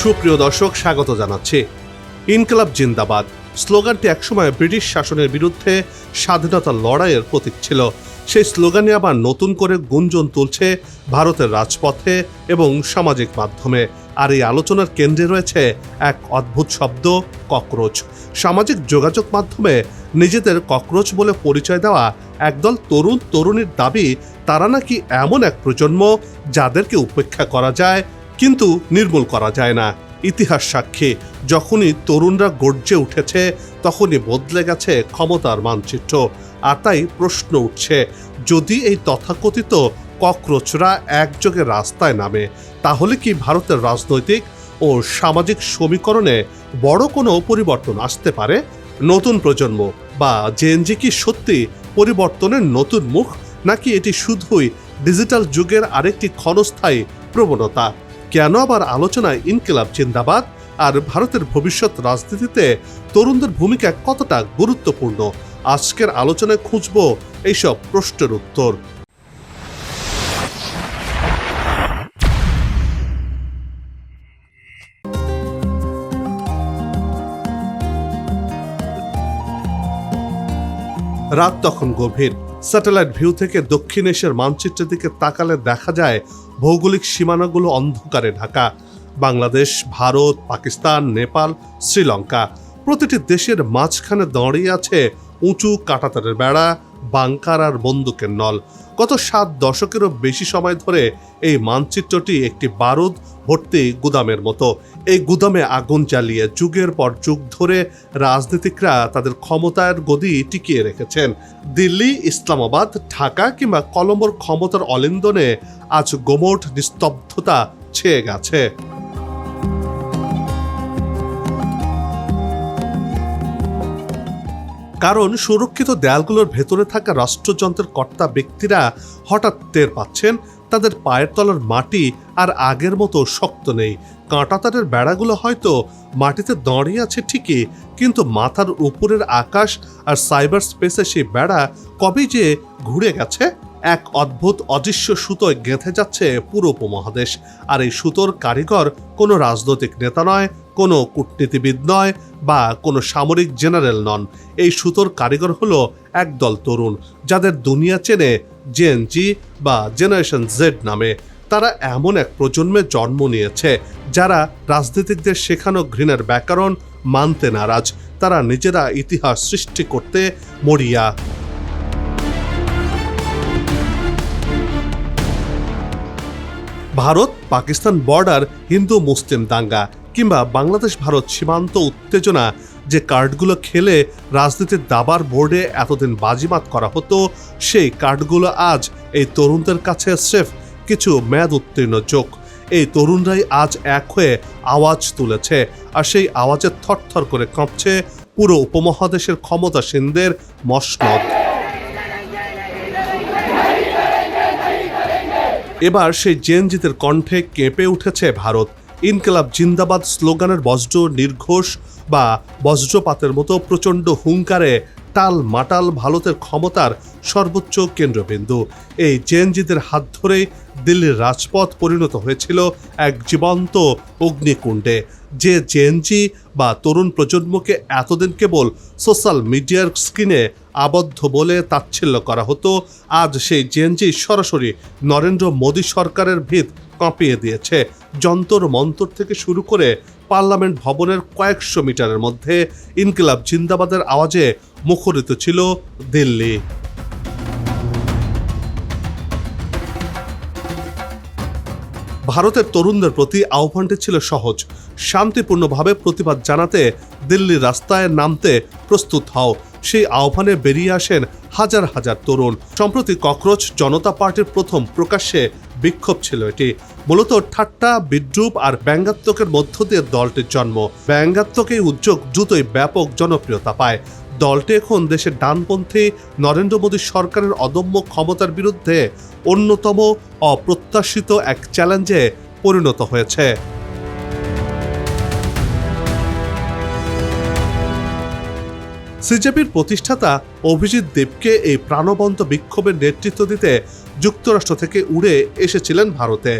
সুপ্রিয় দর্শক, স্বাগত জানাচ্ছি। ইনকিলাব জিন্দাবাদ স্লোগানটি একসময় ব্রিটিশ শাসনের বিরুদ্ধে স্বাধীনতার লড়াইয়ের প্রতীক ছিল। সেই স্লোগানে আবার নতুন করে গুঞ্জন তুলছে ভারতের রাজপথে এবং সামাজিক মাধ্যমে। আর এই আলোচনার কেন্দ্রে রয়েছে এক অদ্ভুত শব্দ, ককরোচ। সামাজিক যোগাযোগ মাধ্যমে নিজেদের ককরোচ বলে পরিচয় দেওয়া একদল তরুণ তরুণীর দাবি তারা নাকি এমন এক প্রজন্ম যাদেরকে উপেক্ষা করা যায় কিন্তু নির্মূল করা যায় না। ইতিহাস সাক্ষী, যখনই তরুণরা গর্জে উঠেছে তখনই বদলে গেছে ক্ষমতার মানচিত্র। আর তাই প্রশ্ন উঠছে, যদি এই তথাকথিত ককরোচরা একযোগে রাস্তায় নামে তাহলে কি ভারতের রাজনৈতিক ও সামাজিক সমীকরণে বড় কোনো পরিবর্তন আসতে পারে? নতুন প্রজন্ম বা জেনজি কি সত্যি পরিবর্তনের নতুন মুখ, নাকি এটি শুধুই ডিজিটাল যুগের আরেকটি ক্ষণস্থায়ী প্রবণতা? কেন আবার আলোচনায় ইনকিলাব জিন্দাবাদ? আর ভারতের ভবিষ্যৎ রাজনীতিতে তরুণদের ভূমিকা কতটা গুরুত্বপূর্ণ? আজকের আলোচনায় খুঁজব এইসব প্রশ্নের উত্তর। রাত তখন গভীর। স্যাটেলাইট ভিউ থেকে দক্ষিণ এশিয়ার মানচিত্রের দিকে তাকালে দেখা যায় ভৌগোলিক সীমানাগুলো অন্ধকারে ঢাকা। বাংলাদেশ, ভারত, পাকিস্তান, নেপাল, শ্রীলঙ্কা, প্রতিটি দেশের মাঝখানে দাঁড়িয়ে আছে উঁচু কাঁটাতারের বেড়া, বাংকার আর বন্দুকের নল। গত 7 দশকেরও বেশি সময় ধরে এই মানচিত্রটি একটি বারুদ ভর্তি গুদামের মতো। এই গুদামে আগুন জ্বালিয়ে যুগের পর যুগ ধরে রাজনীতিকরা তাদের ক্ষমতার গদি টিকিয়ে রেখেছেন। দিল্লি, ইসলামাবাদ, ঢাকা কিংবা কলম্বোর ক্ষমতার অলিন্দনে আজ গোমোট নিস্তব্ধতা ছেয়ে গেছে। কারণ সুরক্ষিত দেয়ালগুলোর ভেতরে থাকা রাষ্ট্রযন্ত্রের কর্তা ব্যক্তিরা হঠাৎ টের পাচ্ছেন তাদের পায়ের তলার মাটি আর আগের মতো শক্ত নেই। কাঁটাতারের বেড়াগুলো হয়তো মাটিতে দাঁড়িয়ে আছে ঠিকই, কিন্তু মাথার উপরের আকাশ আর সাইবার স্পেসে সেই বেড়া কবে যে ঘুরে গেছে। এক অদ্ভুত অদৃশ্য সুতোয় গেঁথে যাচ্ছে পুরো উপমহাদেশ। আর এই সুতোর কারিগর কোনো রাজনৈতিক নেতা নয়, কোনো কূটনীতিবিদ নয় বা কোনো সামরিক জেনারেল নন। এই সুতোর কারিগর হলো একদল তরুণ যাদের দুনিয়া চেনে জেনজি বা জেনারেশন জেড নামে। তারা এমন এক প্রজন্মে জন্ম নিয়েছে যারা রাজনীতিকদের শেখানো ঘৃণার ব্যাকরণ মানতে নারাজ। তারা নিজেরা ইতিহাস সৃষ্টি করতে মরিয়া। ভারত পাকিস্তান বর্ডার, হিন্দু মুসলিম দাঙ্গা কিংবা বাংলাদেশ ভারত সীমান্ত উত্তেজনা, যে কার্ডগুলো খেলে রাজনীতির দাবার বোর্ডে এতদিন বাজিমাত করা হতো, সেই কার্ডগুলো আজ এই তরুণদের কাছে স্রেফ কিছু মেয়াদ উত্তীর্ণ জোক। এই তরুণরাই আজ এক হয়ে আওয়াজ তুলেছে, আর সেই আওয়াজে থরথর করে কাঁপছে পুরো উপমহাদেশের ক্ষমতাসীনদের মসনদ। এবার সেই জেনজিদের কণ্ঠে কেঁপে উঠেছে ভারত। ইনকিলাব জিন্দাবাদ স্লোগানের বজ্র নির্ঘোষ বা বজ্রপাতের মতো প্রচণ্ড হুঙ্কারে টাল মাটাল ভারতের ক্ষমতার সর্বোচ্চ কেন্দ্রবিন্দু। এই জেনজিদের হাত ধরেই দিল্লির রাজপথ পরিণত হয়েছিল এক জীবন্ত অগ্নিকুণ্ডে। যে জেনজি বা তরুণ প্রজন্মকে এতদিন কেবল সোশ্যাল মিডিয়ার স্ক্রিনে আবদ্ধ বলে তাচ্ছিল্য করা হতো, আজ সেই জেনজি সরাসরি নরেন্দ্র মোদী সরকারের ভিত কাঁপিয়ে দিয়েছে। যন্তর মন্তর থেকে শুরু করে পার্লামেন্ট ভবনের কয়েকশো মিটারের মধ্যে ইনকিলাব জিন্দাবাদের আওয়াজে মুখরিত ছিল দিল্লি। ভারতের তরুণদের প্রতি আহ্বানটি ছিল সহজ, শান্তিপূর্ণভাবে প্রতিবাদ জানাতে দিল্লির রাস্তায় নামতে প্রস্তুত হও। সেই আহ্বানে বেরিয়ে আসেন হাজার হাজার তরুণ। সম্প্রতি ককরোচ জনতা পার্টির প্রথম প্রকাশ্যে বিক্ষোভ ছিল এটি। মূলত ঠাট্টা, বিদ্রুপ আর ব্যঙ্গাত্মকের মধ্য দিয়ে দলটির জন্ম। ব্যঙ্গাত্মক এই উদ্যোগ দ্রুতই ব্যাপক জনপ্রিয়তা পায়। দলটি এখন দেশের ডানপন্থী নরেন্দ্র মোদী সরকারের অদম্য ক্ষমতার বিরুদ্ধে অন্যতম অপ্রত্যাশিত এক চ্যালেঞ্জে পরিণত হয়েছে। সিজেপির প্রতিষ্ঠাতা অভিজিৎ দেবকে এই প্রাণবন্ত বিক্ষোভের নেতৃত্ব দিতে যুক্তরাষ্ট্র থেকে উড়ে এসেছিলেন ভারতে।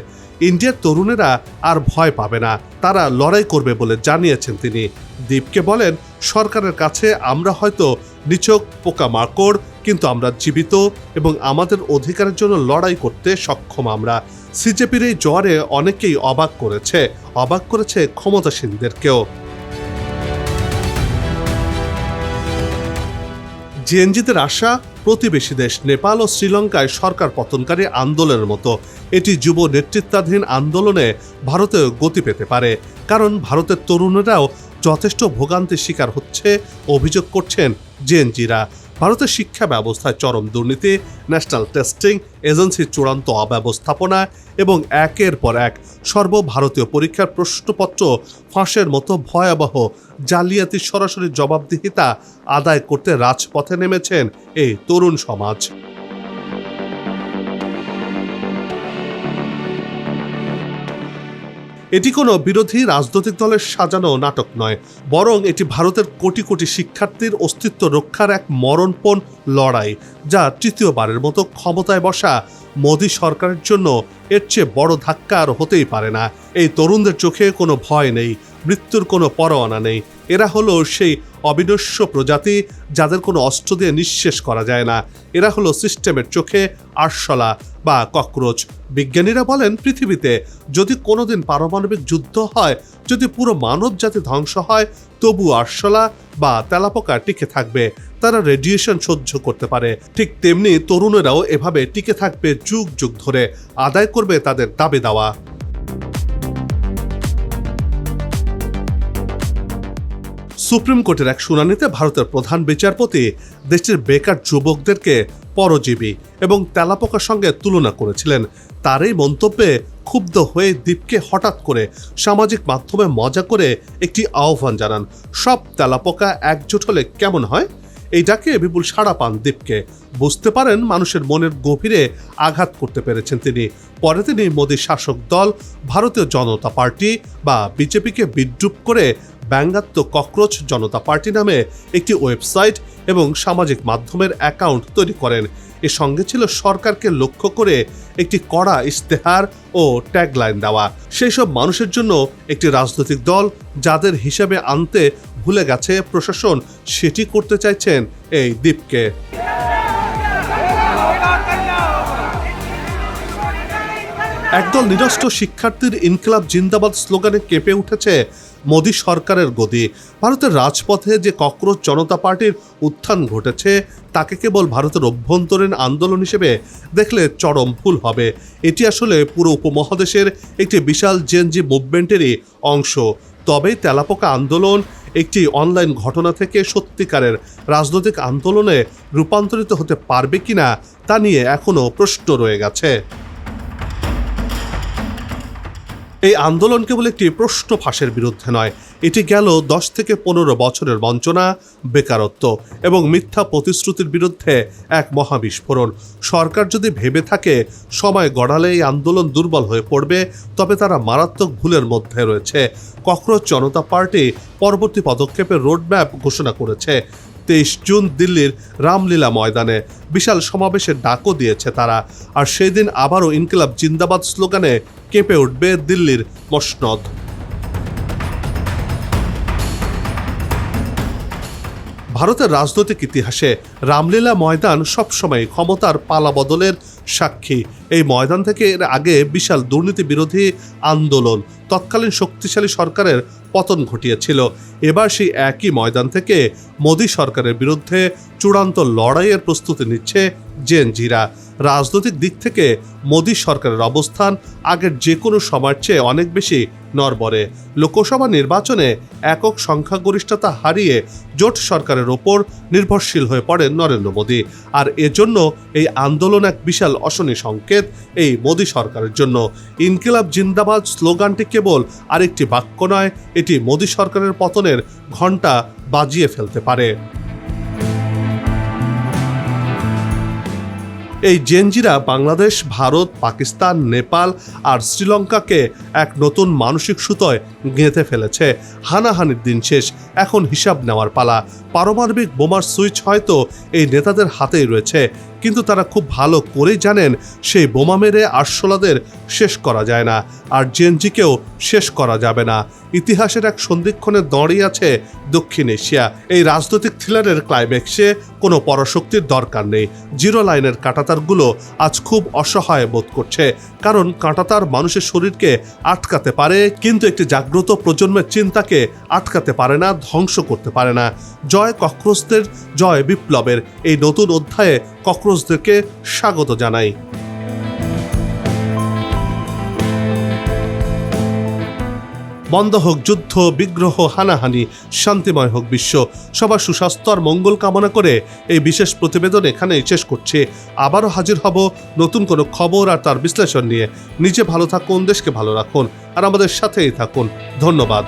ইন্ডিয়ার তরুণেরা আর ভয় পাবে না, তারা লড়াই করবে বলে জানিয়েছেন তিনি। দীপকে বলেন, সরকারের কাছে আমরা হয়তো নিছক পোকামাকড়, কিন্তু আমরা জীবিত এবং আমাদের অধিকারের জন্য লড়াই করতে সক্ষম। আমরা সিজেপির এই জোয়ারে অনেকেই অবাক করেছে ক্ষমতাসীনদেরকেও। জেএনজিদের আশা, প্রতিবেশী দেশ নেপাল ও শ্রীলঙ্কায় সরকার পতনকারী আন্দোলনের মতো এটি যুব নেতৃত্বাধীন আন্দোলনে ভারতেও গতি পেতে পারে, কারণ ভারতের তরুণেরাও যথেষ্ট ভোগান্তির শিকার হচ্ছে অভিযোগ করছেন জেএনজিরা। ভারতের শিক্ষা ব্যবস্থায় চরম দুর্নীতি, ন্যাশনাল টেস্টিং এজেন্সির চূড়ান্ত অব্যবস্থাপনা এবং একের পর এক সর্বভারতীয় পরীক্ষার প্রশ্নপত্র ফাঁসের মতো ভয়াবহ জালিয়াতির সরাসরি জবাবদিহিতা আদায় করতে রাজপথে নেমেছেন এই তরুণ সমাজ। এটি কোনো বিরোধী রাজনৈতিক দলের সাজানো নাটক নয়, বরং এটি ভারতের কোটি কোটি শিক্ষার্থীর অস্তিত্ব রক্ষার এক মরণপণ লড়াই, যা তৃতীয়বারের মতো ক্ষমতায় বসা মোদী সরকারের জন্য এর চেয়ে বড় ধাক্কা আর হতেই পারে না। এই তরুণদের চোখে কোনো ভয় নেই, মৃত্যুর কোনো পরোয়ানা নেই। এরা হলো সেই অবিনশ্বর প্রজাতি যাদের কোনো অস্ত্র দিয়ে নিঃশেষ করা যায় না। এরা হলো সিস্টেমের চোখে আরশোলা বা ককরোচ। বিজ্ঞানীরা বলেন, পৃথিবীতে যদি কোনোদিন পারমাণবিক যুদ্ধ হয়, যদি পুরো মানব জাতি ধ্বংস হয়, তবু আরশোলা বা তেলাপোকা টিকে থাকবে। তারা রেডিয়েশন সহ্য করতে পারে। ঠিক তেমনি তরুণেরাও এভাবে টিকে থাকবে যুগ যুগ ধরে, আদায় করবে তাদের দাবি দাওয়া। সুপ্রিম কোর্টের এক শুনানিতে ভারতের প্রধান বিচারপতি দেশটির বেকার যুবকদেরকে পরজীবী এবং তেলাপোকার সঙ্গে তুলনা করেছিলেন। তার এই মন্তব্যে ক্ষুব্ধ হয়ে দীপকে হঠাৎ করে সামাজিক মাধ্যমে মজা করে একটি আহ্বান জানান, সব তেলাপোকা একজোট হলে কেমন হয়। এই ডাকে বিপুল সাড়া পান দীপকে। বুঝতে পারেন মানুষের মনের গভীরে আঘাত করতে পেরেছেন তিনি। পরে তিনি মোদী শাসক দল ভারতীয় জনতা পার্টি বা বিজেপিকে বিদ্রূপ করে ব্যঙ্গাত্মক ককরোচ জনতা পার্টি নামে একটি ওয়েবসাইট এবং সামাজিক মাধ্যমের অ্যাকাউন্ট তৈরি করেন। এর সঙ্গে ছিল সরকারকে লক্ষ্য করে একটি কড়া ইশতেহার ও ট্যাগলাইন দেওয়া। সেই সব মানুষের জন্য একটি রাজনৈতিক দল যাদের হিসাবে আনতে ভুলে গেছে প্রশাসন, সেটি করতে চাইছেন এই দীপকে। একদল নিরস্ত্র শিক্ষার্থীর ইনকিলাব জিন্দাবাদ স্লোগানে কেঁপে উঠেছে মোদী সরকারের গদি। ভারতের রাজপথে যে ককরোচ জনতা পার্টির উত্থান ঘটেছে, তাকে কেবল ভারতের অভ্যন্তরীণ আন্দোলন হিসেবে দেখলে চরম ভুল হবে। এটি আসলে পুরো উপমহাদেশের একটি বিশাল জেএনজি মুভমেন্টেরই অংশ। তবেই তেলাপোকা আন্দোলন একটি অনলাইন ঘটনা থেকে সত্যিকারের রাজনৈতিক আন্দোলনে রূপান্তরিত হতে পারবে কিনা তা নিয়ে এখনও প্রশ্ন রয়ে গেছে। এই আন্দোলন কেবল একটি প্রশ্ন ফাঁসের বিরুদ্ধে নয়, এটি গেল 10 থেকে 15 বছরের বঞ্চনা, বেকারত্ব এবং মিথ্যা প্রতিশ্রুতির বিরুদ্ধে এক মহাবিস্ফোরণ। সরকার যদি ভেবে থাকে সময় গড়ালে এই আন্দোলন দুর্বল হয়ে পড়বে, তবে তারা মারাত্মক ভুলের মধ্যে রয়েছে। ককরোচ জনতা পার্টি পরবর্তী পদক্ষেপের রোডম্যাপ ঘোষণা করেছে। 23 জুন দিল্লির রামলীলা ময়দানে বিশাল সমাবেশের ডাকও দিয়েছে তারা। আর সেই দিন আবারও ইনকিলাব জিন্দাবাদ স্লোগানে কেঁপে উঠবে দিল্লির মসনদ। ভারতের রাজনৈতিক ইতিহাসে রামলীলা ময়দান সবসময় ক্ষমতার পালাবদলের সাক্ষী। এই ময়দান থেকে এর আগে বিশাল দুর্নীতি বিরোধী আন্দোলন তৎকালীন শক্তিশালী সরকারের পতন ঘটিয়েছিল। এবার সেই একই ময়দান থেকে মোদী সরকারের বিরুদ্ধে চূড়ান্ত লড়াইয়ের প্রস্তুতি নিচ্ছে জেএনজিরা। রাজনৈতিক দিক থেকে মোদী সরকারের অবস্থান আগের যে কোনো সময়ের চেয়ে অনেক বেশি নড়বড়ে। লোকসভা নির্বাচনে একক সংখ্যাগরিষ্ঠতা হারিয়ে জোট সরকারের ওপর নির্ভরশীল হয়ে পড়েন নরেন্দ্র মোদী। আর এজন্য এই আন্দোলন এক বিশাল অশনি সংকেত এই মোদী সরকারের জন্য। ইনকিলাব জিন্দাবাদ স্লোগানটি কেবল আরেকটি বাক্য নয়, এটি মোদী সরকারের পতনের ঘণ্টা বাজিয়ে ফেলতে পারে। এই জেএনজিরা বাংলাদেশ, ভারত, পাকিস্তান, নেপাল আর শ্রীলঙ্কাকে এক নতুন মানসিক সুতোয় গেঁথে ফেলেছে। হানাহানির দিন শেষ, এখন হিসাব নেওয়ার পালা। পারমাণবিক বোমার সুইচ হয়তো এই নেতাদের হাতেই রয়েছে, কিন্তু তারা খুব ভালো করেই জানেন সেই বোমা মেরে আরশোলাদের শেষ করা যায় না, আর জেএনজিকেও শেষ করা যাবে না। ইতিহাসের এক সন্ধিক্ষণে দাঁড়িয়ে আছে দক্ষিণ এশিয়া। এই রাজনৈতিক থ্রিলারের ক্লাইম্যাক্সে কোনো পরাশক্তির দরকার নেই। জিরো লাইনের কাঁটাতারগুলো আজ খুব অসহায় বোধ করছে, কারণ কাঁটাতার মানুষের শরীরকে আটকাতে পারে, কিন্তু একটি জাগ্রত প্রজন্মের চিন্তাকে আটকাতে পারে না, ধ্বংস করতে পারে না। জয় ককরোচদের, জয় বিপ্লবের। এই নতুন অধ্যায়ে ককরোচদেরকে স্বাগত জানাই। বন্ধ হোক যুদ্ধ, বিগ্রহ, হানাহানি, শান্তিময় হোক বিশ্ব। সবার সুস্বাস্থ্য আর মঙ্গল কামনা করে এই বিশেষ প্রতিবেদন এখানেই শেষ করছি। আবারও হাজির হব নতুন কোনো খবর আর তার বিশ্লেষণ নিয়ে। নিজে ভালো থাকুন, দেশকে ভালো রাখুন, আর আমাদের সাথেই থাকুন। ধন্যবাদ।